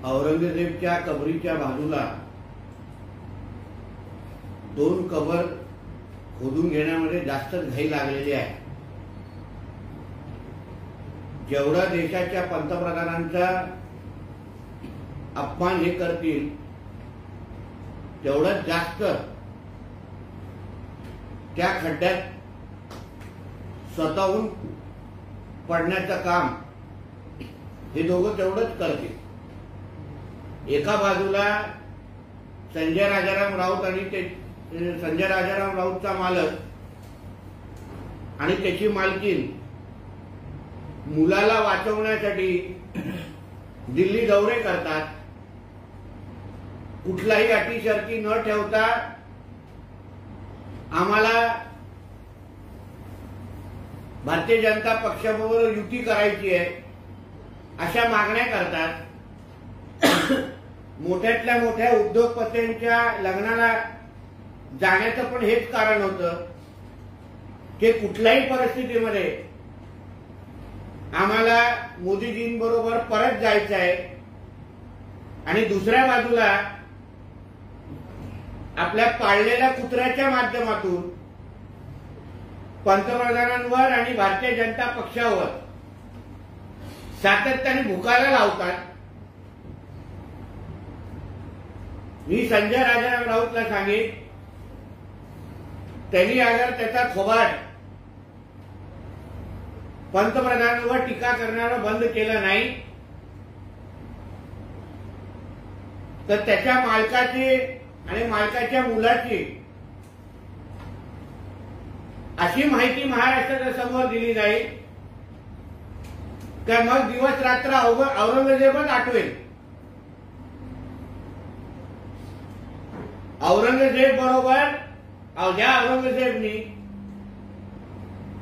औरंगजेबच्या कबरीच्या बाजूला 2 कबर खोदून घेण्यामध्ये जास्तच घाई लागलेली आहे। जेवढा देशाच्या पंतप्रधानांचा अपमान हे करतील तेवढंच जास्त त्या खड्ड्यात स्वतःहून पडण्याचं काम हे दोघं तेवढंच करतील। एका बाजूला संजय राजाराम राऊत आणि संजय राजाराम राऊतचा मालक आणि त्याची मालकीन मुलाला वाचवण्यासाठी दिल्ली दौरे करतात। कुठलाही अटी शर्ती न ठेवता आम्हाला भारतीय जनता पक्षाबरोबर युती करायची आहे अशा मागण्या करतात। मोठ्यातल्या मोठ्या उद्योगपत्यांच्या लग्नाला जाण्याचं पण हेच कारण होतं की कुठल्याही परिस्थितीमध्ये आम्हाला मोदीजींबरोबर परत जायचं आहे आणि दुसऱ्या बाजूला आपल्या पाळलेल्या कुत्र्याच्या माध्यमातून पंतप्रधानांवर आणि भारतीय जनता पक्षावर सातत्याने भुकायला लावतात। मी संजय राजाराम राऊतला सांगेन, त्यांनी अगर त्याचा थोबाड पंतप्रधानांवर टीका करणारं बंद केलं नाही तर त्याच्या मालकाची आणि मालकाच्या मुलाची अशी माहिती महाराष्ट्राच्या समोर दिली जाईल तर मग दिवस रात्र औरंगजेबच आठवेल। औरंगजेब बरोबर ज्या औरंगजेबनी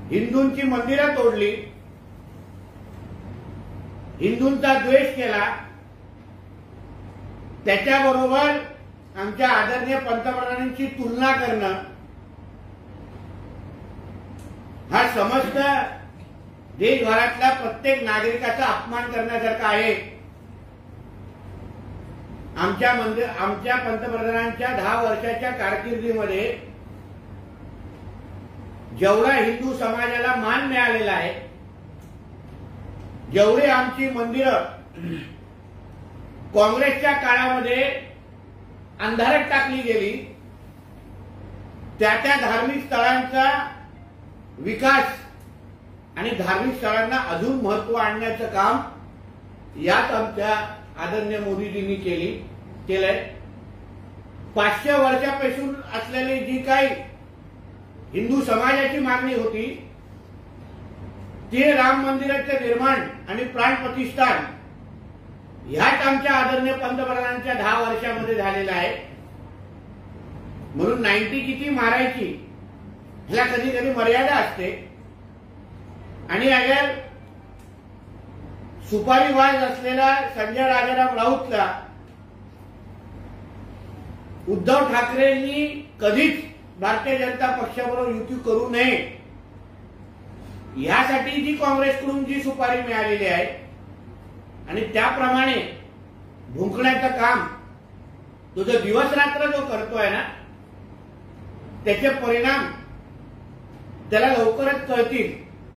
हिंदूंची मंदिरं तोडली, हिंदूंचा द्वेष केला, त्याच्याबरोबर आमच्या आदरणीय पंतप्रधानांची तुलना करणं हा समस्त देशभरातल्या प्रत्येक नागरिकाचा अपमान करण्यासारखा आहे। आमच्या पंतप्रधानांच्या 10 वर्षाच्या कारकिर्दीमध्ये जेवढा हिंदू समाजाला मान मिळालेला आहे, जेवढी आमची मंदिरं काँग्रेसच्या काळामध्ये अंधारात टाकली गेली, त्या धार्मिक स्थळांचा विकास आणि धार्मिक स्थळांना अजून महत्व आणण्याचं काम यात आमच्या आदरणीय मोदीजींनी केलंय। 500 वर्षापासून असलेली जी काही हिंदू समाजाची मागणी होती ते राम मंदिराचे निर्माण आणि प्राण प्रतिष्ठान ह्याच आमच्या आदरणीय पंतप्रधानांच्या 10 वर्षामध्ये झालेला आहे। म्हणून 90 किती मारायची ह्याला कधी कधी मर्यादा असते आणि अगर सुपारीबाज असलेला संजय राजाराम राऊतला उद्धव ठाकरेंनी कधीच भारतीय जनता पक्षाबरोबर युती करू नये यासाठी जी काँग्रेसकडून जी सुपारी मिळालेली आहे आणि त्याप्रमाणे भुंकण्याचं काम तो जो दिवस रात्र जो करतोय ना त्याचे परिणाम त्याला लवकरच कळतील।